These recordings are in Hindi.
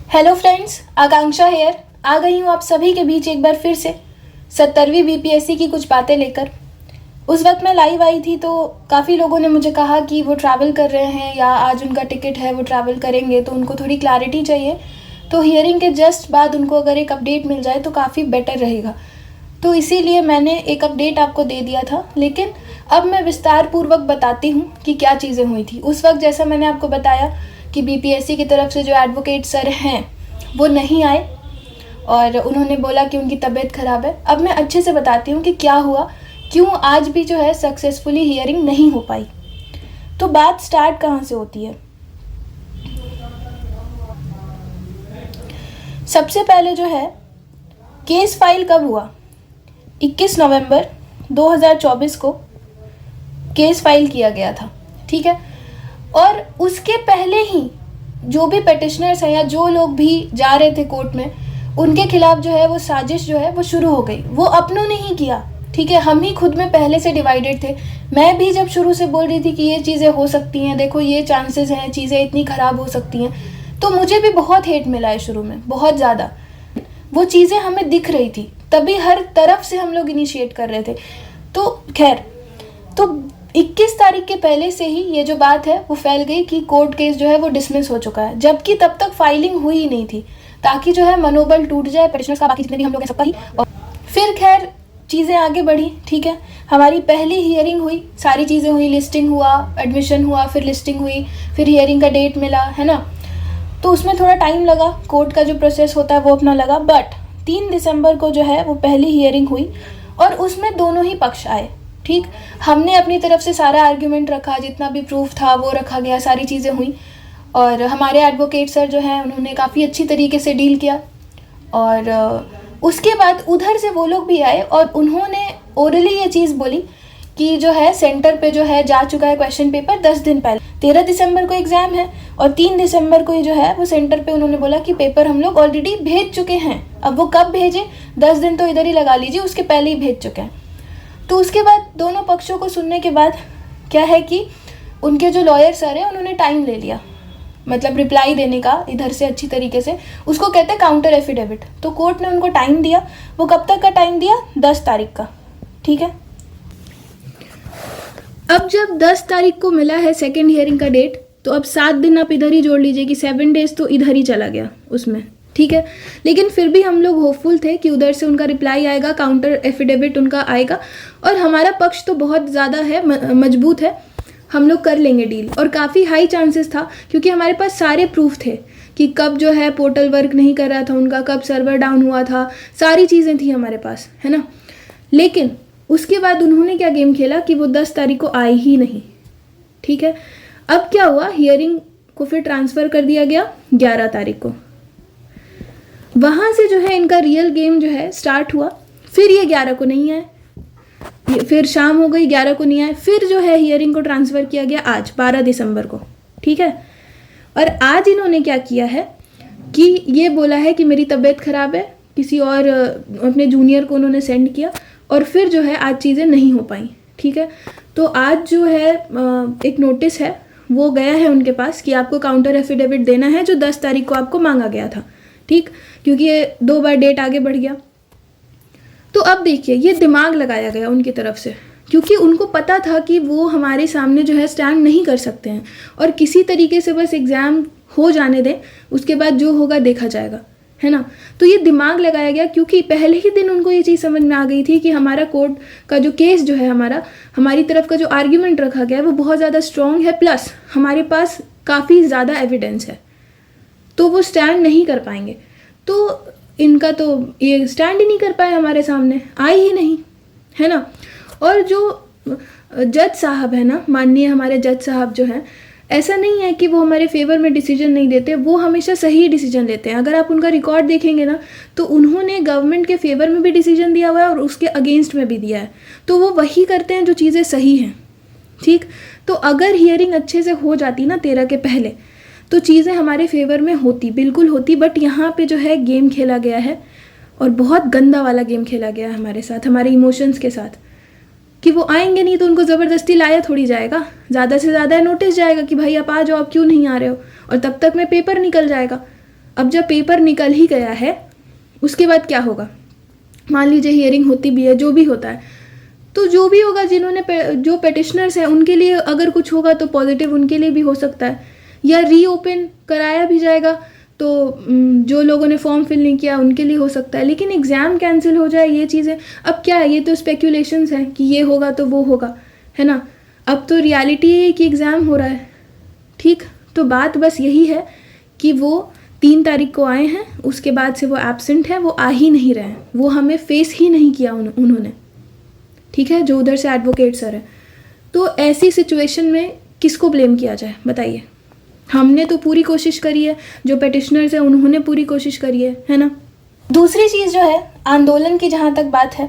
हेलो फ्रेंड्स, आकांक्षा हेयर आ गई हूँ आप सभी के बीच एक बार फिर से 70वीं बीपीएससी की कुछ बातें लेकर। उस वक्त मैं लाइव आई थी तो काफ़ी लोगों ने मुझे कहा कि वो ट्रैवल कर रहे हैं या आज उनका टिकट है, वो ट्रैवल करेंगे तो उनको थोड़ी क्लैरिटी चाहिए। तो हियरिंग के जस्ट बाद उनको अगर एक अपडेट मिल जाए तो काफ़ी बेटर रहेगा। तो इसीलिए मैंने एक अपडेट आपको दे दिया था, लेकिन अब मैं विस्तार पूर्वक बताती हूँ कि क्या चीज़ें हुई थी उस वक्त। जैसा मैंने आपको बताया कि बीपीएससी की तरफ से जो एडवोकेट सर हैं वो नहीं आए और उन्होंने बोला कि उनकी तबीयत ख़राब है। अब मैं अच्छे से बताती हूँ कि क्या हुआ, क्यों आज भी जो है सक्सेसफुली हियरिंग नहीं हो पाई। तो बात स्टार्ट कहाँ से होती है। सबसे पहले जो है केस फाइल कब हुआ, 21 नवंबर 2024 को केस फाइल किया गया था, ठीक है। और उसके पहले ही जो भी पिटिशनर्स हैं या जो लोग भी जा रहे थे कोर्ट में, उनके खिलाफ जो है वो साजिश जो है वो शुरू हो गई। वो अपनों ने ही किया, ठीक है। हम ही खुद में पहले से डिवाइडेड थे। मैं भी जब शुरू से बोल रही थी कि ये चीज़ें हो सकती हैं, देखो ये चांसेस हैं, चीज़ें इतनी ख़राब हो सकती हैं, तो मुझे भी बहुत हेट मिला है शुरू में, बहुत ज़्यादा। वो चीज़ें हमें दिख रही थी, तभी हर तरफ से हम लोग इनिशिएट कर रहे थे। तो खैर, तो 21 तारीख के पहले से ही ये जो बात है वो फैल गई कि कोर्ट केस जो है वो डिसमिस हो चुका है, जबकि तब तक फाइलिंग हुई ही नहीं थी, ताकि जो है मनोबल टूट जाए पिटिशनर्स का, बाकी जितने भी हम लोग हैं सबका ही। और फिर खैर चीज़ें आगे बढ़ी, ठीक है। हमारी पहली हियरिंग हुई, सारी चीज़ें हुई, लिस्टिंग हुआ, एडमिशन हुआ, फिर लिस्टिंग हुई, फिर हियरिंग का डेट मिला, है ना। तो उसमें थोड़ा टाइम लगा, कोर्ट का जो प्रोसेस होता है वो अपना लगा। बट 3 दिसंबर को जो है वो पहली हियरिंग हुई और उसमें दोनों ही पक्ष आए, ठीक। हमने अपनी तरफ से सारा आर्ग्यूमेंट रखा, जितना भी प्रूफ था वो रखा गया, सारी चीज़ें हुई। और हमारे एडवोकेट सर जो हैं उन्होंने काफ़ी अच्छी तरीके से डील किया। और उसके बाद उधर से वो लोग भी आए और उन्होंने ओरली ये चीज़ बोली कि जो है सेंटर पे जो है जा चुका है क्वेश्चन पेपर 10 दिन पहले। 13 दिसंबर को एग्ज़ाम है और 3 दिसंबर को ही जो है वो सेंटर पे उन्होंने बोला कि पेपर हम लोग ऑलरेडी भेज चुके हैं। अब वो कब भेजे, 10 दिन तो इधर ही लगा लीजिए, उसके पहले ही भेज चुके हैं। तो उसके बाद दोनों पक्षों को सुनने के बाद क्या है कि उनके जो लॉयर सर हैं उन्होंने टाइम ले लिया, मतलब रिप्लाई देने का इधर से अच्छी तरीके से, उसको कहते हैं काउंटर एफिडेविट। तो कोर्ट ने उनको टाइम दिया। वो कब तक का टाइम दिया, 10 तारीख का, ठीक है। अब जब 10 तारीख को मिला है सेकेंड हियरिंग का डेट, तो अब 7 दिन आप इधर ही जोड़ लीजिए कि 7 डेज तो इधर ही चला गया उसमें, ठीक है। लेकिन फिर भी हम लोग होपफुल थे कि उधर से उनका रिप्लाई आएगा, काउंटर एफिडेविट उनका आएगा और हमारा पक्ष तो बहुत ज़्यादा है, मजबूत है, हम लोग कर लेंगे डील। और काफ़ी हाई चांसेस था क्योंकि हमारे पास सारे प्रूफ थे कि कब जो है पोर्टल वर्क नहीं कर रहा था उनका, कब सर्वर डाउन हुआ था, सारी चीज़ें थी हमारे पास, है ना। लेकिन उसके बाद उन्होंने क्या गेम खेला कि वो 10 तारीख को आए ही नहीं, ठीक है। अब क्या हुआ, हियरिंग को फिर ट्रांसफ़र कर दिया गया 11 तारीख को। वहाँ से जो है इनका रियल गेम जो है स्टार्ट हुआ। फिर ये 11 को नहीं आए, फिर शाम हो गई, 11 को नहीं आए, फिर जो है हियरिंग को ट्रांसफ़र किया गया आज 12 दिसंबर को, ठीक है। और आज इन्होंने क्या किया है कि ये बोला है कि मेरी तबीयत ख़राब है, किसी और अपने जूनियर को उन्होंने सेंड किया और फिर जो है आज चीज़ें नहीं हो पाई, ठीक है। तो आज जो है एक नोटिस है वो गया है उनके पास कि आपको काउंटर एफिडेविट देना है जो 10 तारीख को आपको मांगा गया था, ठीक, क्योंकि ये 2 बार डेट आगे बढ़ गया। तो अब देखिए ये दिमाग लगाया गया उनकी तरफ से, क्योंकि उनको पता था कि वो हमारे सामने जो है स्टैंड नहीं कर सकते हैं और किसी तरीके से बस एग्ज़ाम हो जाने दें, उसके बाद जो होगा देखा जाएगा, है ना। तो ये दिमाग लगाया गया क्योंकि पहले ही दिन उनको ये चीज़ समझ में आ गई थी कि हमारा कोर्ट का जो केस जो है, हमारी तरफ का जो आर्ग्यूमेंट रखा गया है वो बहुत ज़्यादा स्ट्रॉन्ग है, प्लस हमारे पास काफ़ी ज़्यादा एविडेंस है, तो वो स्टैंड नहीं कर पाएंगे। तो इनका तो ये स्टैंड ही नहीं कर पाए, हमारे सामने आए ही नहीं, है ना। और जो जज साहब है ना, माननीय हमारे जज साहब जो हैं, ऐसा नहीं है कि वो हमारे फेवर में डिसीजन नहीं देते, वो हमेशा सही डिसीजन लेते हैं। अगर आप उनका रिकॉर्ड देखेंगे ना तो उन्होंने गवर्नमेंट के फेवर में भी डिसीजन दिया हुआ है और उसके अगेंस्ट में भी दिया है, तो वो वही करते हैं जो चीज़ें सही हैं, ठीक। तो अगर हियरिंग अच्छे से हो जाती ना 13 के पहले तो चीज़ें हमारे फेवर में होती, बिल्कुल होती। बट यहाँ पे जो है गेम खेला गया है और बहुत गंदा वाला गेम खेला गया है हमारे साथ, हमारे इमोशंस के साथ, कि वो आएंगे नहीं तो उनको ज़बरदस्ती लाया थोड़ी जाएगा, ज़्यादा से ज़्यादा नोटिस जाएगा कि भाई आप आ जाओ, आप क्यों नहीं आ रहे हो, और तब तक में पेपर निकल जाएगा। अब जब पेपर निकल ही गया है उसके बाद क्या होगा? मान लीजिए हियरिंग होती भी है, जो भी होता है, तो जो भी होगा, जो पेटिशनर्स हैं उनके लिए अगर कुछ होगा तो पॉजिटिव उनके लिए भी हो सकता है, या रीओपन कराया भी जाएगा तो जो लोगों ने फॉर्म फिल नहीं किया उनके लिए हो सकता है। लेकिन एग्ज़ाम कैंसिल हो जाए, ये चीज़ें अब क्या है, ये तो स्पेकुलेशंस हैं कि ये होगा तो वो होगा, है ना। अब तो रियलिटी है कि एग्ज़ाम हो रहा है, ठीक। तो बात बस यही है कि वो 3 तारीख को आए हैं, उसके बाद से वो एब्सेंट है, वो आ ही नहीं रहे हैं, वो हमें फेस ही नहीं किया उन्होंने, ठीक है, जो उधर से एडवोकेट सर है। तो ऐसी सिचुएशन में किसको ब्लेम किया जाए बताइए? हमने तो पूरी कोशिश करी है, जो पेटिशनर्स हैं उन्होंने पूरी कोशिश करी है ना। दूसरी चीज़ जो है आंदोलन की, जहाँ तक बात है,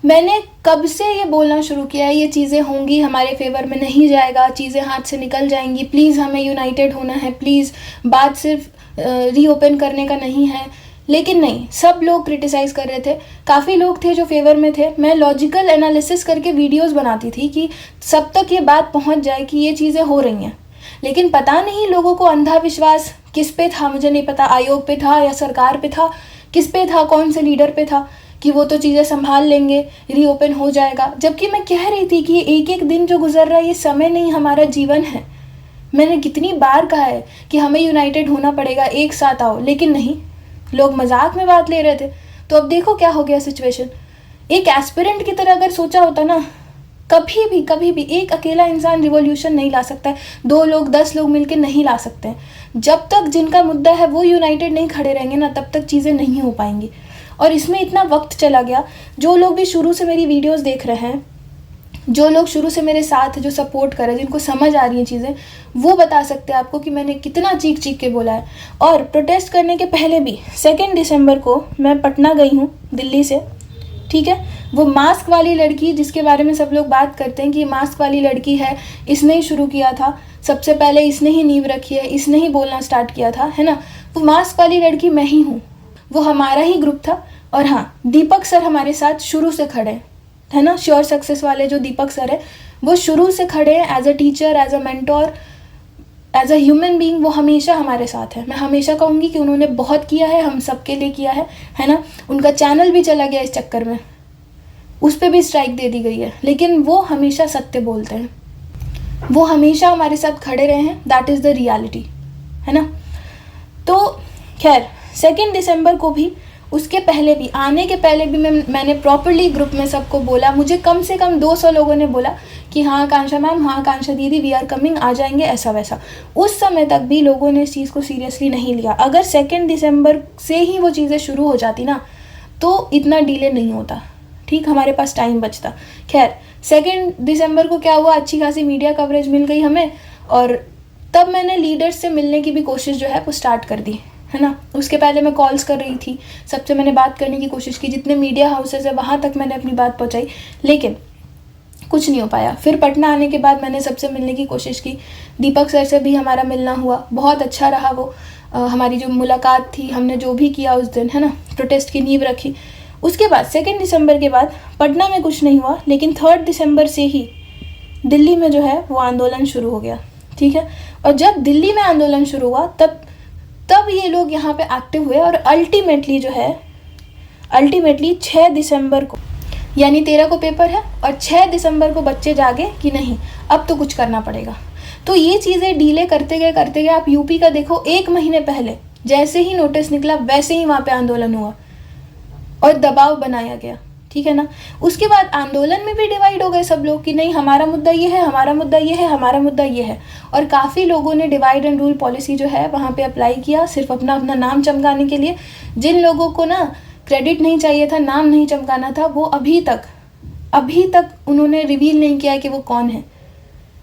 मैंने कब से ये बोलना शुरू किया है, ये चीज़ें होंगी, हमारे फेवर में नहीं जाएगा, चीज़ें हाथ से निकल जाएंगी, प्लीज़ हमें यूनाइटेड होना है, प्लीज़, बात सिर्फ रीओपन करने का नहीं है। लेकिन नहीं, सब लोग क्रिटिसाइज़ कर रहे थे, काफ़ी लोग थे जो फेवर में थे। मैं लॉजिकल एनालिसिस करके वीडियोस बनाती थी कि सब तक ये बात पहुंच जाए कि ये चीज़ें हो रही हैं। लेकिन पता नहीं लोगों को अंधा विश्वास किस पे था, मुझे नहीं पता, आयोग पे था या सरकार पे था, किस पे था, कौन से लीडर पे था, कि वो तो चीज़ें संभाल लेंगे, रीओपन हो जाएगा। जबकि मैं कह रही थी कि एक एक दिन जो गुजर रहा है ये समय नहीं, हमारा जीवन है। मैंने कितनी बार कहा है कि हमें यूनाइटेड होना पड़ेगा, एक साथ आओ, लेकिन नहीं, लोग मजाक में बात ले रहे थे। तो अब देखो क्या हो गया सिचुएशन। एक एस्पिरेंट की तरह अगर सोचा होता ना, कभी भी एक अकेला इंसान रिवॉल्यूशन नहीं ला सकता है, 2 लोग 10 लोग मिलकर नहीं ला सकते हैं। जब तक जिनका मुद्दा है वो यूनाइटेड नहीं खड़े रहेंगे ना, तब तक चीज़ें नहीं हो पाएंगी। और इसमें इतना वक्त चला गया। जो लोग भी शुरू से मेरी वीडियोस देख रहे हैं, जो लोग शुरू से मेरे साथ है, जो सपोर्ट कर रहे हैं, जिनको समझ आ रही हैं चीज़ें, वो बता सकते हैं आपको कि मैंने कितना चीख के बोला है। और प्रोटेस्ट करने के पहले भी 2 दिसंबर को मैं पटना गई हूँ दिल्ली से, ठीक है। वो मास्क वाली लड़की जिसके बारे में सब लोग बात करते हैं कि मास्क वाली लड़की है, इसने ही शुरू किया था, सबसे पहले इसने ही नींव रखी है, इसने ही बोलना स्टार्ट किया था, है ना। वो मास्क वाली लड़की मैं ही हूँ, वो हमारा ही ग्रुप था। और हाँ, दीपक सर हमारे साथ शुरू से खड़े हैं, है ना। श्योर सक्सेस वाले जो दीपक सर है वो शुरू से खड़े हैं, as a teacher, as a mentor, as a human being, वो हमेशा हमारे साथ है। मैं हमेशा कहूँगी कि उन्होंने बहुत किया है, हम सबके लिए किया है ना। उनका चैनल भी चला गया इस चक्कर में, उस पर भी स्ट्राइक दे दी गई है, लेकिन वो हमेशा सत्य बोलते हैं, वो हमेशा हमारे साथ खड़े रहे हैं। दैट इज़ द रियलिटी, है ना। तो खैर 2 दिसंबर को भी, उसके पहले भी, आने के पहले भी मैंने प्रॉपरली ग्रुप में सबको बोला। मुझे कम से कम 200 लोगों ने बोला कि हाँ कांक्षा मैम, हाँ कांक्षा दीदी, वी आर कमिंग, आ जाएंगे, ऐसा वैसा। उस समय तक भी लोगों ने इस चीज़ को सीरियसली नहीं लिया। अगर 2 दिसंबर से ही वो चीज़ें शुरू हो जाती ना, तो इतना डिले नहीं होता, ठीक, हमारे पास टाइम बचता। खैर 2 दिसंबर को क्या हुआ, अच्छी खासी मीडिया कवरेज मिल गई हमें, और तब मैंने लीडर्स से मिलने की भी कोशिश जो है वो स्टार्ट कर दी, है ना। उसके पहले मैं कॉल्स कर रही थी, सबसे मैंने बात करने की कोशिश की, जितने मीडिया हाउसेस है वहाँ तक मैंने अपनी बात पहुँचाई, लेकिन कुछ नहीं हो पाया। फिर पटना आने के बाद मैंने सबसे मिलने की कोशिश की, दीपक सर से भी हमारा मिलना हुआ, बहुत अच्छा रहा वो। हमारी जो मुलाकात थी, हमने जो भी किया उस दिन, है ना, प्रोटेस्ट की नींव रखी। उसके बाद 2 दिसंबर के बाद पटना में कुछ नहीं हुआ, लेकिन 3 दिसंबर से ही दिल्ली में जो है वो आंदोलन शुरू हो गया, ठीक है। और जब दिल्ली में आंदोलन शुरू हुआ तब ये लोग यहाँ पे एक्टिव हुए, और अल्टीमेटली 6 दिसंबर को, यानी 13 को पेपर है, और 6 दिसंबर को बच्चे जागे कि नहीं अब तो कुछ करना पड़ेगा। तो ये चीज़ें डीले करते गए। आप यूपी का देखो, 1 महीने पहले जैसे ही नोटिस निकला वैसे ही वहाँ पे आंदोलन हुआ और दबाव बनाया गया, ठीक है ना। उसके बाद आंदोलन में भी डिवाइड हो गए सब लोग कि नहीं हमारा मुद्दा ये है, हमारा मुद्दा ये है, हमारा मुद्दा ये है। और काफ़ी लोगों ने डिवाइड एंड रूल पॉलिसी जो है वहाँ पे अप्लाई किया, सिर्फ अपना नाम चमकाने के लिए। जिन लोगों को ना क्रेडिट नहीं चाहिए था, नाम नहीं चमकाना था, वो अभी तक उन्होंने रिवील नहीं किया कि वो कौन है।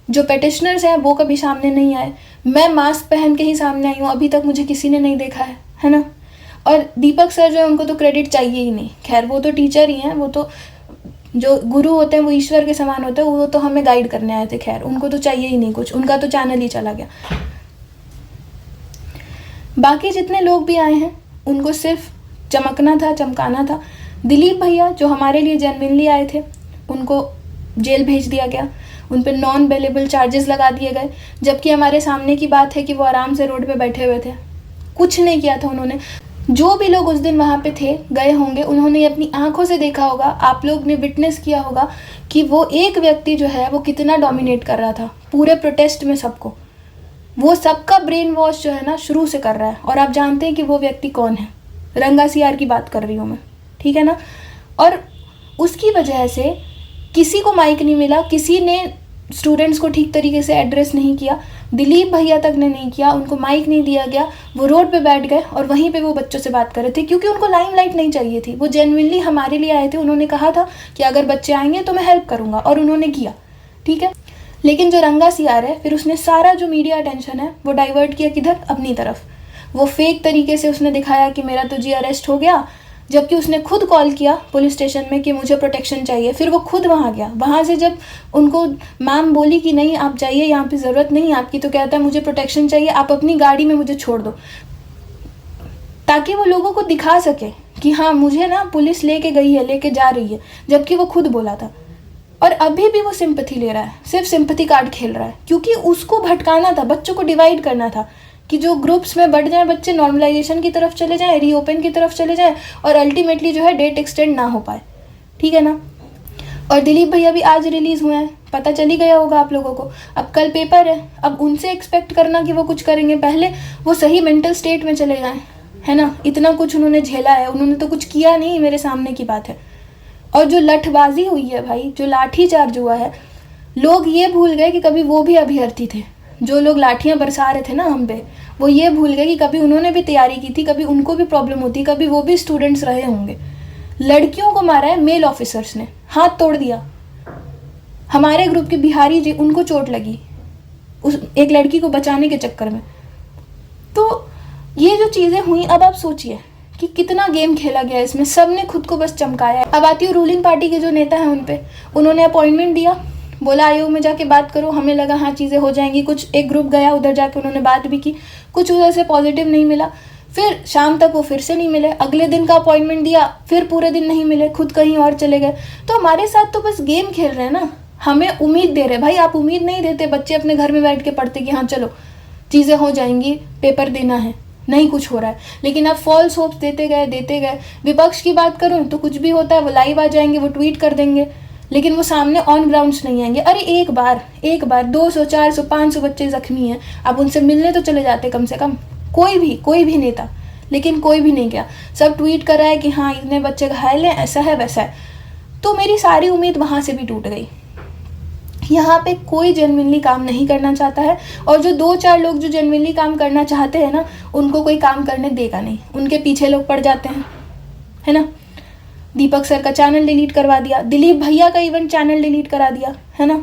जो पेटिशनर्स हैं वो कभी सामने नहीं आए। मैं मास्क पहन के ही सामने आई हूँ, अभी तक मुझे किसी ने नहीं देखा है ना। और दीपक सर जो है उनको तो क्रेडिट चाहिए ही नहीं। खैर वो तो टीचर ही हैं, वो तो जो गुरु होते हैं वो ईश्वर के समान होते हैं, वो तो हमें गाइड करने आए थे। खैर उनको तो चाहिए ही नहीं कुछ, उनका तो चैनल ही चला गया। बाकी जितने लोग भी आए हैं उनको सिर्फ चमकना था, चमकाना था। दिलीप भैया जो हमारे लिए जेन्युइनली आए थे उनको जेल भेज दिया गया, उन पर नॉन बेलेबल चार्जेस लगा दिए गए, जबकि हमारे सामने की बात है कि वो आराम से रोड पे बैठे हुए थे, कुछ नहीं किया था उन्होंने। जो भी लोग उस दिन वहाँ पे थे, गए होंगे, उन्होंने अपनी आंखों से देखा होगा, आप लोग ने विटनेस किया होगा कि वो एक व्यक्ति जो है वो कितना डोमिनेट कर रहा था पूरे प्रोटेस्ट में सबको। वो सबका ब्रेन वॉश जो है ना शुरू से कर रहा है, और आप जानते हैं कि वो व्यक्ति कौन है। रंगा सियार की बात कर रही हूँ मैं, ठीक है ना। और उसकी वजह से किसी को माइक नहीं मिला, किसी ने स्टूडेंट्स को ठीक तरीके से एड्रेस नहीं किया, दिलीप भैया तक ने नहीं किया, उनको माइक नहीं दिया गया। वो रोड पे बैठ गए और वहीं पे वो बच्चों से बात कर रहे थे, क्योंकि उनको लाइमलाइट नहीं चाहिए थी। वो जेन्युइनली हमारे लिए आए थे। उन्होंने कहा था कि अगर बच्चे आएंगे तो मैं हेल्प करूँगा, और उन्होंने किया, ठीक है। लेकिन जो रंगा सियार है, फिर उसने सारा जो मीडिया अटेंशन है वो डाइवर्ट किया किधर, अपनी तरफ। वो फेक तरीके से उसने दिखाया कि मेरा तो जी अरेस्ट हो गया, जबकि उसने खुद कॉल किया पुलिस स्टेशन में कि मुझे प्रोटेक्शन चाहिए। फिर वो खुद वहाँ गया। वहाँ से जब उनको मैम बोली कि नहीं आप जाइए, यहाँ पे ज़रूरत नहीं है आपकी, तो कहता है मुझे प्रोटेक्शन चाहिए, आप अपनी गाड़ी में मुझे छोड़ दो, ताकि वो लोगों को दिखा सके कि हाँ मुझे ना पुलिस लेके गई है, लेके जा रही है, जबकि वो खुद बोला था। और अभी भी वो सिंपैथी ले रहा है, सिर्फ सिंपैथी कार्ड खेल रहा है, क्योंकि उसको भटकाना था, बच्चों को डिवाइड करना था कि जो ग्रुप्स में बढ़ जाए बच्चे, नॉर्मलाइजेशन की तरफ चले जाएं, रीओपन की तरफ चले जाएं, और अल्टीमेटली जो है डेट एक्सटेंड ना हो पाए, ठीक है ना। और दिलीप भैया भी आज रिलीज़ हुए हैं, पता चल ही गया होगा आप लोगों को। अब कल पेपर है, अब उनसे एक्सपेक्ट करना कि वो कुछ करेंगे, पहले वो सही मेंटल स्टेट में चले जाएं, है ना। इतना कुछ उन्होंने झेला है, उन्होंने तो कुछ किया नहीं, मेरे सामने की बात है। और जो लठबाजी हुई है भाई, जो लाठीचार्ज हुआ है, लोग ये भूल गए कि कभी वो भी अभ्यर्थी थे। जो लोग लाठियां बरसा रहे थे ना हम पे, वो ये भूल गए कि कभी उन्होंने भी तैयारी की थी, कभी उनको भी प्रॉब्लम होती, कभी वो भी स्टूडेंट्स रहे होंगे। लड़कियों को मारा है मेल ऑफिसर्स ने, हाथ तोड़ दिया। हमारे ग्रुप के बिहारी जी, उनको चोट लगी उस एक लड़की को बचाने के चक्कर में। तो ये जो चीज़ें हुई, अब आप सोचिए कि कितना गेम खेला गया इसमें, सब ने खुद को बस चमकाया है। अब आती हूँ रूलिंग पार्टी के जो नेता हैं उन पे, उन्होंने अपॉइंटमेंट दिया, बोला आयोग में जाके बात करो। हमें लगा हाँ चीज़ें हो जाएंगी, कुछ एक ग्रुप गया उधर जाके उन्होंने बात भी की, कुछ उधर से पॉजिटिव नहीं मिला। फिर शाम तक वो फिर से नहीं मिले, अगले दिन का अपॉइंटमेंट दिया, फिर पूरे दिन नहीं मिले, खुद कहीं और चले गए। तो हमारे साथ तो बस गेम खेल रहे हैं ना, हमें उम्मीद दे रहे। भाई आप उम्मीद नहीं देते, बच्चे अपने घर में बैठ के पढ़ते कि हाँ चलो चीज़ें हो जाएंगी, पेपर देना है, नहीं कुछ हो रहा है। लेकिन आप फॉल्स होप्स देते गए। विपक्ष की बात करूं तो कुछ भी होता है वो लाइव आ जाएंगे, वो ट्वीट कर देंगे, लेकिन वो सामने ऑन ग्राउंड्स नहीं आएंगे। अरे एक बार 200 400 500 बच्चे जख्मी हैं, आप उनसे मिलने तो चले जाते कम से कम, कोई भी नेता, लेकिन कोई भी नहीं गया। सब ट्वीट कर रहा है कि हाँ इतने बच्चे घायल हैं, ऐसा है वैसा है। तो मेरी सारी उम्मीद वहाँ से भी टूट गई। यहाँ पे कोई जेन्युइनली काम नहीं करना चाहता है, और जो 2-4 लोग जो जेन्युइनली काम करना चाहते हैं ना, उनको कोई काम करने देगा नहीं, उनके पीछे लोग पड़ जाते हैं, है ना। दीपक सर का चैनल डिलीट करवा दिया, दिलीप भैया का इवन चैनल डिलीट करा दिया, है ना,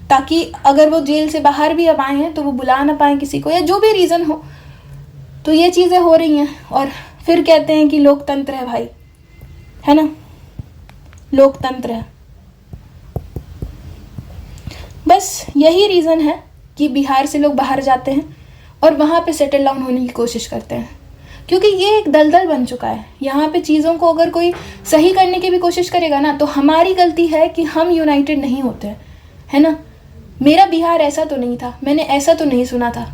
ताकि अगर वो जेल से बाहर भी अब आए हैं तो वो बुला ना पाए किसी को, या जो भी रीज़न हो। तो ये चीज़ें हो रही हैं, और फिर कहते हैं कि लोकतंत्र है भाई, है ना, लोकतंत्र है। बस यही रीज़न है कि बिहार से लोग बाहर जाते हैं और वहाँ पे सेटल डाउन होने की कोशिश करते हैं, क्योंकि ये एक दलदल बन चुका है। यहाँ पे चीज़ों को अगर कोई सही करने की भी कोशिश करेगा ना, तो हमारी गलती है कि हम यूनाइटेड नहीं होते हैं, है ना। मेरा बिहार ऐसा तो नहीं था, मैंने ऐसा तो नहीं सुना था।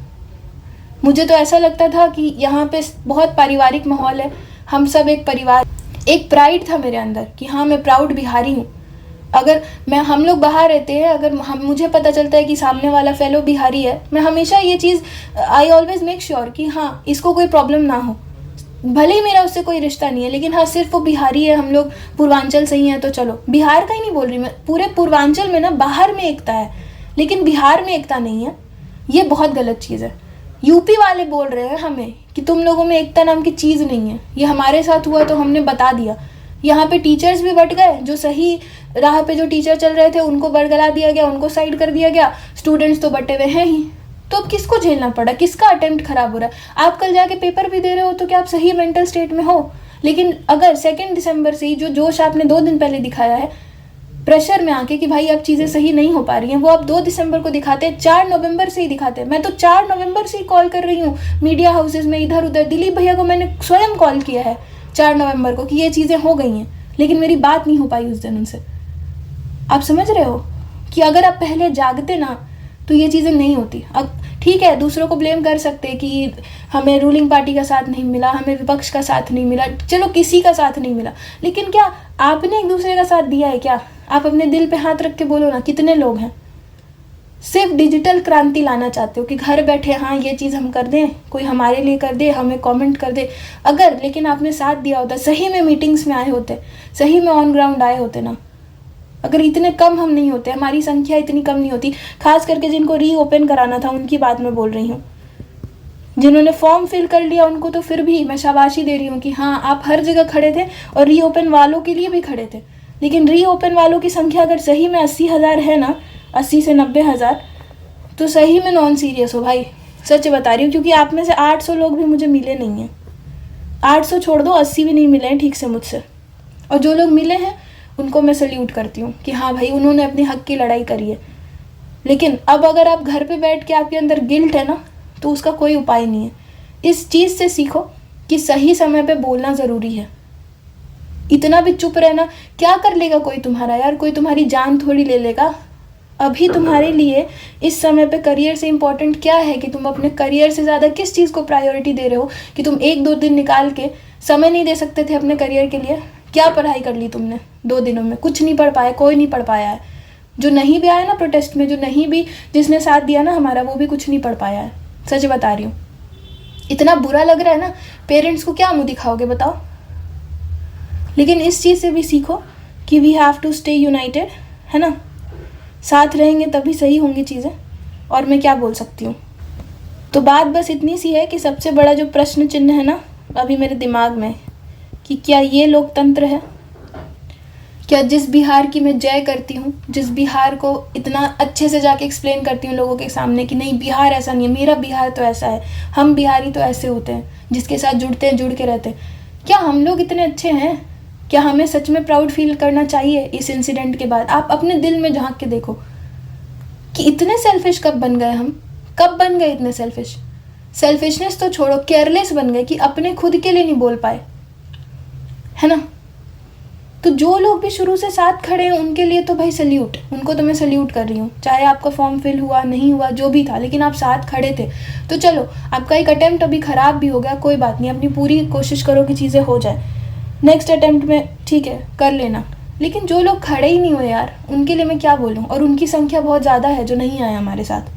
मुझे तो ऐसा लगता था कि यहाँ पे बहुत पारिवारिक माहौल है, हम सब एक परिवार, एक प्राइड था मेरे अंदर कि हाँ मैं प्राउड बिहारी हूँ। अगर हम लोग बाहर रहते हैं, अगर मुझे पता चलता है कि सामने वाला फेलो बिहारी है, मैं हमेशा ये चीज़ आई ऑलवेज मेक श्योर कि हाँ इसको कोई प्रॉब्लम ना हो, भले ही मेरा उससे कोई रिश्ता नहीं है, लेकिन हाँ सिर्फ वो बिहारी है, हम लोग पूर्वांचल से ही हैं तो चलो। बिहार का ही नहीं बोल रही मैं, पूरे पूर्वांचल में ना बाहर में एकता है, लेकिन बिहार में एकता नहीं है। ये बहुत गलत चीज़ है। यूपी वाले बोल रहे हैं हमें कि तुम लोगों में एकता नाम की चीज़ नहीं है। ये हमारे साथ हुआ तो हमने बता दिया। यहाँ पे टीचर्स भी बट गए, जो सही राह पे जो टीचर चल रहे थे उनको बरगला दिया गया, उनको साइड कर दिया गया, स्टूडेंट्स तो बटे हुए हैं ही। तो अब किसको झेलना पड़ा, किसका अटेम्प्ट खराब हो रहा है। आप कल जाके पेपर भी दे रहे हो तो क्या आप सही मेंटल स्टेट में हो, लेकिन अगर 2 दिसंबर से ही जो जोश आपने 2 दिन पहले दिखाया है प्रेशर में आके कि भाई अब चीज़ें सही नहीं हो पा रही हैं, वो आप 2 दिसंबर को दिखाते, 4 नवंबर से ही दिखाते। मैं तो 4 नवंबर से ही कॉल कर रही हूँ मीडिया हाउसेज में, इधर उधर। दिलीप भैया को मैंने स्वयं कॉल किया है 4 नवंबर को कि ये चीज़ें हो गई हैं, लेकिन मेरी बात नहीं हो पाई उस दिन उनसे। आप समझ रहे हो कि अगर आप पहले जागते ना तो ये चीज़ें नहीं होती। अब ठीक है, दूसरों को ब्लेम कर सकते हैं कि हमें रूलिंग पार्टी का साथ नहीं मिला, हमें विपक्ष का साथ नहीं मिला, चलो किसी का साथ नहीं मिला, लेकिन क्या आपने एक दूसरे का साथ दिया है क्या? आप अपने दिल पे हाथ रख के बोलो ना, कितने लोग हैं सिर्फ डिजिटल क्रांति लाना चाहते हो कि घर बैठे हाँ ये चीज़ हम कर दें, कोई हमारे लिए कर दे, हमें कमेंट कर दे। अगर लेकिन आपने साथ दिया होता, सही में मीटिंग्स में आए होते, सही में ऑन ग्राउंड आए होते ना, अगर इतने कम हम नहीं होते, हमारी संख्या इतनी कम नहीं होती, खास करके जिनको रीओपन कराना था उनकी बात मैं बोल रही हूँ। जिन्होंने फॉर्म फिल कर लिया उनको तो फिर भी मैं शाबाशी दे रही हूँ कि हाँ आप हर जगह खड़े थे और रीओपन वालों के लिए भी खड़े थे। लेकिन रीओपन वालों की संख्या अगर सही में 80,000 है ना, 80 से 90,000, तो सही में नॉन सीरियस हो भाई, सच बता रही हूँ। क्योंकि आप में से 800 लोग भी मुझे मिले नहीं हैं, 800 छोड़ दो, 80 भी नहीं मिले हैं ठीक से मुझसे। और जो लोग मिले हैं उनको मैं सल्यूट करती हूँ कि हाँ भाई उन्होंने अपने हक की लड़ाई करी है। लेकिन अब अगर आप घर पे बैठ के आपके अंदर गिल्ट है ना, तो उसका कोई उपाय नहीं है। इस चीज़ से सीखो कि सही समय पे बोलना ज़रूरी है। इतना भी चुप रहना क्या कर लेगा कोई तुम्हारा यार, कोई तुम्हारी जान थोड़ी ले लेगा। अभी तुम्हारे लिए इस समय पे करियर से इम्पोर्टेंट क्या है कि तुम अपने करियर से ज़्यादा किस चीज़ को प्रायोरिटी दे रहे हो कि तुम 1-2 दिन निकाल के समय नहीं दे सकते थे अपने करियर के लिए। क्या पढ़ाई कर ली तुमने 2 दिनों में? कुछ नहीं पढ़ पाया, कोई नहीं पढ़ पाया है। जो नहीं भी आया ना प्रोटेस्ट में, जो नहीं भी जिसने साथ दिया ना हमारा, वो भी कुछ नहीं पढ़ पाया है, सच बता रही हूँ। इतना बुरा लग रहा है ना, पेरेंट्स को क्या मुँह दिखाओगे बताओ। लेकिन इस चीज़ से भी सीखो कि we have to stay united, है ना, साथ रहेंगे तभी सही होंगी चीज़ें। और मैं क्या बोल सकती हूँ, तो बात बस इतनी सी है कि सबसे बड़ा जो प्रश्न चिन्ह है ना अभी मेरे दिमाग में, कि क्या ये लोकतंत्र है? क्या जिस बिहार की मैं जय करती हूँ, जिस बिहार को इतना अच्छे से जाके एक्सप्लेन करती हूँ लोगों के सामने कि नहीं बिहार ऐसा नहीं है, मेरा बिहार तो ऐसा है, हम बिहारी तो ऐसे होते हैं, जिसके साथ जुड़ते हैं जुड़ के रहते हैं, क्या हम लोग इतने अच्छे हैं? क्या हमें सच में प्राउड फील करना चाहिए इस इंसिडेंट के बाद? आप अपने दिल में झांक के देखो कि इतने सेल्फिश कब बन गए हम, कब बन गए इतने सेल्फिश? सेल्फिशनेस तो छोड़ो, केयरलेस बन गए कि अपने खुद के लिए नहीं बोल पाए, है ना। तो जो लोग भी शुरू से साथ खड़े हैं उनके लिए तो भाई सल्यूट, उनको तो मैं सल्यूट कर रही हूँ। चाहे आपका फॉर्म फिल हुआ नहीं हुआ जो भी था, लेकिन आप साथ खड़े थे। तो चलो आपका एक अटेम्प्ट अभी ख़राब भी हो गया, कोई बात नहीं, अपनी पूरी कोशिश करो कि चीज़ें हो जाए। नेक्स्ट अटेम्प्ट में ठीक है कर लेना। लेकिन जो लोग खड़े ही नहीं हुए यार, उनके लिए मैं क्या बोलूँ। और उनकी संख्या बहुत ज़्यादा है जो नहीं आए हमारे साथ।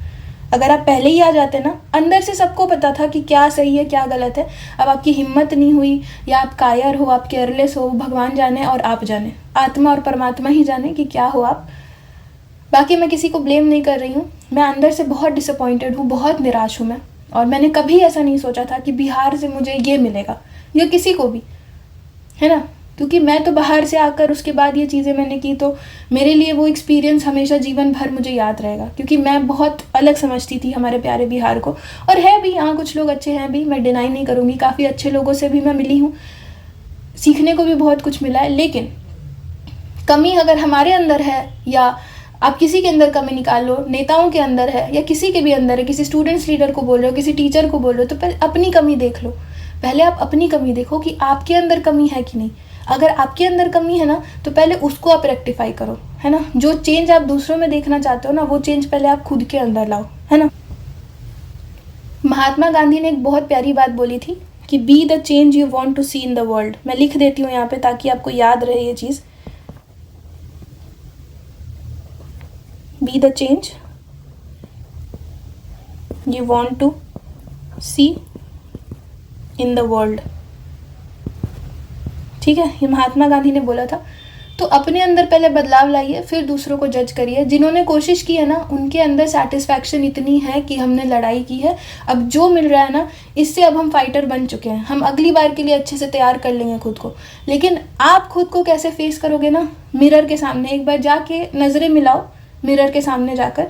अगर आप पहले ही आ जाते ना, अंदर से सबको पता था कि क्या सही है क्या गलत है। अब आपकी हिम्मत नहीं हुई, या आप कायर हो, आप केयरलेस हो, भगवान जाने और आप जाने, आत्मा और परमात्मा ही जाने कि क्या हो आप। बाकी मैं किसी को ब्लेम नहीं कर रही हूँ, मैं अंदर से बहुत डिसअपॉइंटेड हूँ, बहुत निराश हूँ मैं। और मैंने कभी ऐसा नहीं सोचा था कि बिहार से मुझे ये मिलेगा, या किसी को भी, है ना। क्योंकि मैं तो बाहर से आकर उसके बाद ये चीज़ें मैंने की, तो मेरे लिए वो एक्सपीरियंस हमेशा जीवन भर मुझे याद रहेगा। क्योंकि मैं बहुत अलग समझती थी हमारे प्यारे बिहार को। और है भी, यहाँ कुछ लोग अच्छे हैं भी, मैं डिनाई नहीं करूँगी, काफ़ी अच्छे लोगों से भी मैं मिली हूँ, सीखने को भी बहुत कुछ मिला है। लेकिन कमी अगर हमारे अंदर है, या आप किसी के अंदर कमी निकाल लो, नेताओं के अंदर है या किसी के भी अंदर है, किसी स्टूडेंट्स लीडर को बोल रहे हो, किसी टीचर को बोल रहे हो, तो पहले अपनी कमी देख लो। पहले आप अपनी कमी देखो कि आपके अंदर कमी है कि नहीं। अगर आपके अंदर कमी है ना, तो पहले उसको आप रेक्टिफाई करो, है ना। जो चेंज आप दूसरों में देखना चाहते हो ना, वो चेंज पहले आप खुद के अंदर लाओ, है ना। महात्मा गांधी ने एक बहुत प्यारी बात बोली थी कि be the change you want to see in the world. मैं लिख देती हूँ यहाँ पे ताकि आपको याद रहे ये चीज़। Be the change you want to see in the world, ठीक है, ये महात्मा गांधी ने बोला था। तो अपने अंदर पहले बदलाव लाइए, फिर दूसरों को जज करिए। जिन्होंने कोशिश की है ना, उनके अंदर सेटिस्फैक्शन इतनी है कि हमने लड़ाई की है, अब जो मिल रहा है ना, इससे अब हम फाइटर बन चुके हैं। हम अगली बार के लिए अच्छे से तैयार कर लेंगे खुद को। लेकिन आप खुद को कैसे फेस करोगे ना, मिरर के सामने एक बार जाके नज़रें मिलाओ, मिरर के सामने जाकर,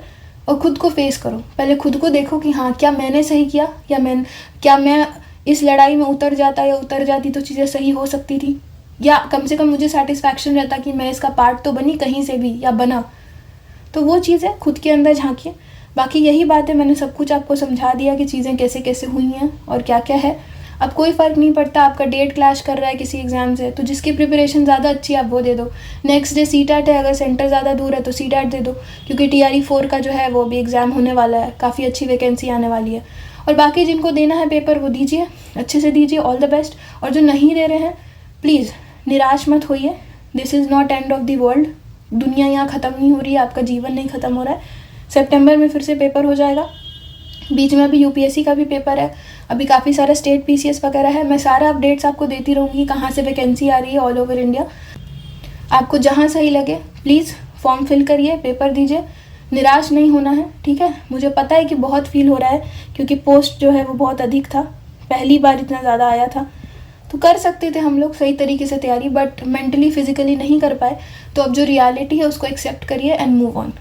और खुद को फेस करो। पहले खुद को देखो कि हाँ क्या मैंने सही किया, क्या मैं इस लड़ाई में उतर जाता या उतर जाती तो चीज़ें सही हो सकती थी, या कम से कम मुझे सेटिस्फैक्शन रहता कि मैं इसका पार्ट तो बनी कहीं से भी, या बना। तो वो चीज़ है, खुद के अंदर झांकिए। बाकी यही बात है, मैंने सब कुछ आपको समझा दिया कि चीज़ें कैसे कैसे हुई हैं और क्या क्या है। अब कोई फ़र्क नहीं पड़ता आपका डेट क्लैश कर रहा है किसी एग्ज़ाम से, तो जिसकी प्रिपरेशन ज़्यादा अच्छी है आप वो दे दो। नेक्स्ट डे सीटैट है, अगर सेंटर ज़्यादा दूर है तो सीटैट दे दो, क्योंकि TRE 4 का जो है वो भी एग्ज़ाम होने वाला है, काफ़ी अच्छी वैकेंसी आने वाली है। और बाकी जिनको देना है पेपर वो दीजिए, अच्छे से दीजिए, ऑल द बेस्ट। और जो नहीं दे रहे हैं प्लीज़ निराश मत होइए, this is not end of the world. दुनिया यहाँ ख़त्म नहीं हो रही है, आपका जीवन नहीं ख़त्म हो रहा है। सितंबर में फिर से पेपर हो जाएगा, बीच में अभी UPSC का भी पेपर है, अभी काफ़ी सारा स्टेट PCS वगैरह है। मैं सारा अपडेट्स आपको देती रहूँगी कहाँ से वैकेंसी आ रही है ऑल ओवर इंडिया। आपको जहाँ सही लगे प्लीज़ फॉर्म फिल करिए, पेपर दीजिए, निराश नहीं होना है, ठीक है। मुझे पता है कि बहुत फील हो रहा है क्योंकि पोस्ट जो है वो बहुत अधिक था, पहली बार इतना ज़्यादा आया था, तो कर सकते थे हम लोग सही तरीके से तैयारी, बट मेंटली फिजिकली नहीं कर पाए। तो अब जो रियलिटी है उसको एक्सेप्ट करिए एंड मूव ऑन,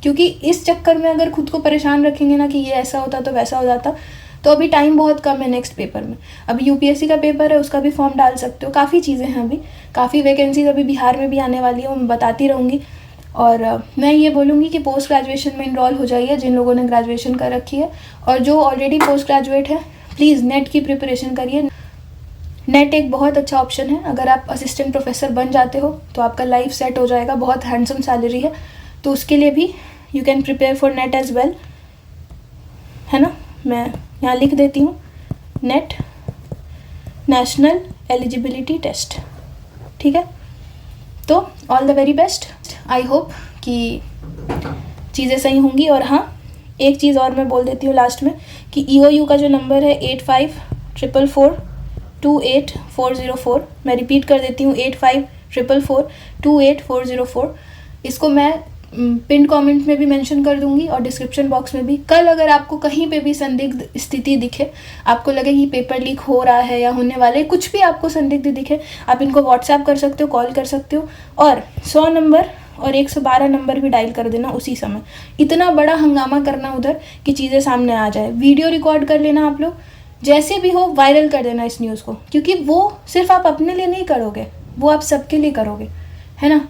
क्योंकि इस चक्कर में अगर खुद को परेशान रखेंगे ना कि ये ऐसा होता तो वैसा हो जाता, तो अभी टाइम बहुत कम है नेक्स्ट पेपर में। अभी UPSC का पेपर है, उसका भी फॉर्म डाल सकते हो, काफ़ी चीज़ें हैं, अभी काफ़ी वैकेंसीज अभी बिहार में भी आने वाली है, वो मैं बताती रहूँगी। और मैं ये बोलूँगी कि पोस्ट ग्रेजुएशन में इनरोल हो जाइए जिन लोगों ने ग्रेजुएशन कर रखी है, और जो ऑलरेडी पोस्ट ग्रेजुएट है प्लीज़ नेट की प्रिपरेशन करिए। नेट एक बहुत अच्छा ऑप्शन है, अगर आप असिस्टेंट प्रोफेसर बन जाते हो तो आपका लाइफ सेट हो जाएगा, बहुत हैंडसम सैलरी है, तो उसके लिए भी you can prepare for NET as well, है ना। मैं यहाँ लिख देती हूँ, नेट नेशनल एलिजिबिलिटी टेस्ट, ठीक है। तो all the very best, I hope कि चीज़ें सही होंगी। और हाँ, एक चीज़ और मैं बोल देती हूँ लास्ट में कि EOU का जो नंबर है 8544428404, मैं रिपीट कर देती हूँ 8544428404, इसको मैं पिन कमेंट में भी मेंशन कर दूंगी और डिस्क्रिप्शन बॉक्स में भी। कल अगर आपको कहीं पे भी संदिग्ध स्थिति दिखे, आपको लगे कि पेपर लीक हो रहा है या होने वाले, कुछ भी आपको संदिग्ध दिखे, आप इनको व्हाट्सएप कर सकते हो, कॉल कर सकते हो, और 100 नंबर और 112 नंबर भी डायल कर देना उसी समय। इतना बड़ा हंगामा करना उधर कि चीज़ें सामने आ जाए, वीडियो रिकॉर्ड कर लेना आप लोग, जैसे भी हो वायरल कर देना इस न्यूज़ को, क्योंकि वो सिर्फ आप अपने लिए नहीं करोगे, वो आप सबके लिए करोगे, है ना।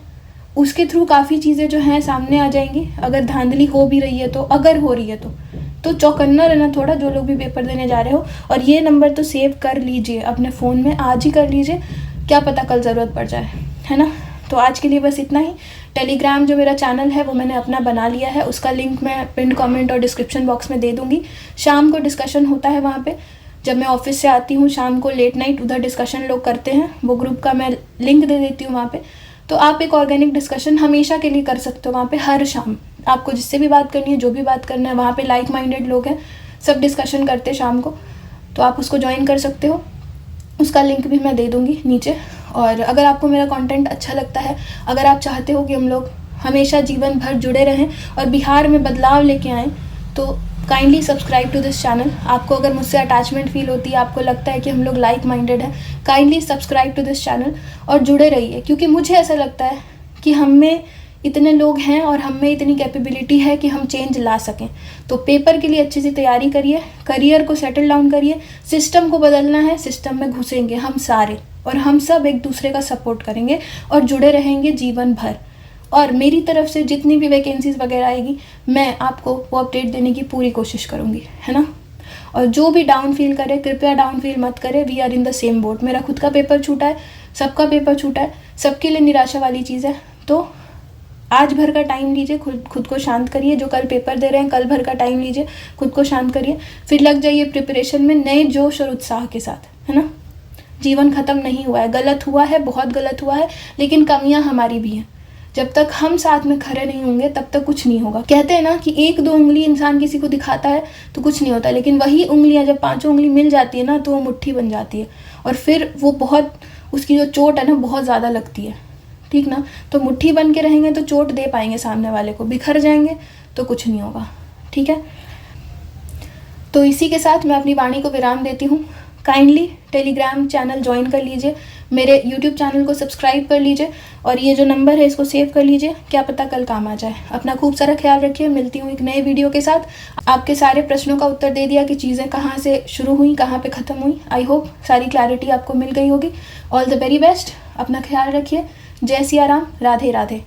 उसके थ्रू काफ़ी चीज़ें जो हैं सामने आ जाएंगी। अगर धांधली हो भी रही है तो, अगर हो रही है तो चौकन्ना रहना थोड़ा, जो लोग भी पेपर देने जा रहे हो। और ये नंबर तो सेव कर लीजिए अपने फ़ोन में, आज ही कर लीजिए, क्या पता कल ज़रूरत पड़ जाए, है ना। तो आज के लिए बस इतना ही। टेलीग्राम जो मेरा चैनल है वो मैंने अपना बना लिया है, उसका लिंक मैं पिन कमेंट और डिस्क्रिप्शन बॉक्स में दे दूँगी। शाम को डिस्कशन होता है वहाँ पर, जब मैं ऑफिस से आती हूँ शाम को लेट नाइट, उधर डिस्कशन लोग करते हैं, वो ग्रुप का मैं लिंक दे देती हूँ वहाँ पे। तो आप एक ऑर्गेनिक डिस्कशन हमेशा के लिए कर सकते हो वहाँ पे, हर शाम आपको जिससे भी बात करनी है, जो भी बात करना है, वहाँ पे लाइक माइंडेड लोग हैं, सब डिस्कशन करते हैं शाम को, तो आप उसको ज्वाइन कर सकते हो। उसका लिंक भी मैं दे दूँगी नीचे। और अगर आपको मेरा कंटेंट अच्छा लगता है, अगर आप चाहते हो कि हम लोग हमेशा जीवन भर जुड़े रहें और बिहार में बदलाव लेके आएँ, तो kindly subscribe to this channel. आपको अगर मुझसे अटैचमेंट फील होती है, आपको लगता है कि हम लोग लाइक माइंडेड हैं, kindly subscribe to this channel और जुड़े रहिए, क्योंकि मुझे ऐसा लगता है कि हम में इतने लोग हैं और हम में इतनी कैपेबिलिटी है कि हम चेंज ला सकें। तो पेपर के लिए अच्छी सी तैयारी करिए, करियर को सेटल डाउन करिए, सिस्टम को बदलना है, सिस्टम में घुसेंगे हम सारे, और हम सब एक दूसरे का सपोर्ट करेंगे और जुड़े रहेंगे जीवन भर। और मेरी तरफ से जितनी भी वैकेंसीज वगैरह आएगी, मैं आपको वो अपडेट देने की पूरी कोशिश करूँगी, है ना। और जो भी डाउन फील करे, कृपया डाउन फील मत करे, we are in the same boat. मेरा खुद का पेपर छूटा है, सबका पेपर छूटा है, सबके लिए निराशा वाली चीज़ है। तो आज भर का टाइम लीजिए, खुद को शांत करिए। जो कल पेपर दे रहे हैं, कल भर का टाइम लीजिए, खुद को शांत करिए, फिर लग जाइए प्रिपरेशन में नए जोश और उत्साह के साथ, है ना। जीवन ख़त्म नहीं हुआ है, गलत हुआ है, बहुत गलत हुआ है, लेकिन कमियाँ हमारी भी हैं। जब तक हम साथ में खड़े नहीं होंगे तब तक कुछ नहीं होगा। कहते हैं ना कि 1-2 उंगली इंसान किसी को दिखाता है तो कुछ नहीं होता, लेकिन वही उंगलियां जब 5 उंगली मिल जाती है ना, तो वो मुट्ठी बन जाती है, और फिर वो बहुत, उसकी जो चोट है ना बहुत ज़्यादा लगती है, ठीक ना। तो मुट्ठी बन के रहेंगे तो चोट दे पाएंगे सामने वाले को, बिखर जाएंगे तो कुछ नहीं होगा, ठीक है। तो इसी के साथ मैं अपनी वाणी को विराम देती हूँ। काइंडली टेलीग्राम चैनल ज्वाइन कर लीजिए, मेरे यूट्यूब चैनल को सब्सक्राइब कर लीजिए, और ये जो नंबर है इसको सेव कर लीजिए, क्या पता कल काम आ जाए। अपना खूब सारा ख्याल रखिए, मिलती हूँ एक नए वीडियो के साथ। आपके सारे प्रश्नों का उत्तर दे दिया कि चीज़ें कहाँ से शुरू हुई, कहाँ पे ख़त्म हुई। आई होप सारी क्लैरिटी आपको मिल गई होगी। ऑल द वेरी बेस्ट, अपना ख्याल रखिए। जय सिया राम, राधे राधे।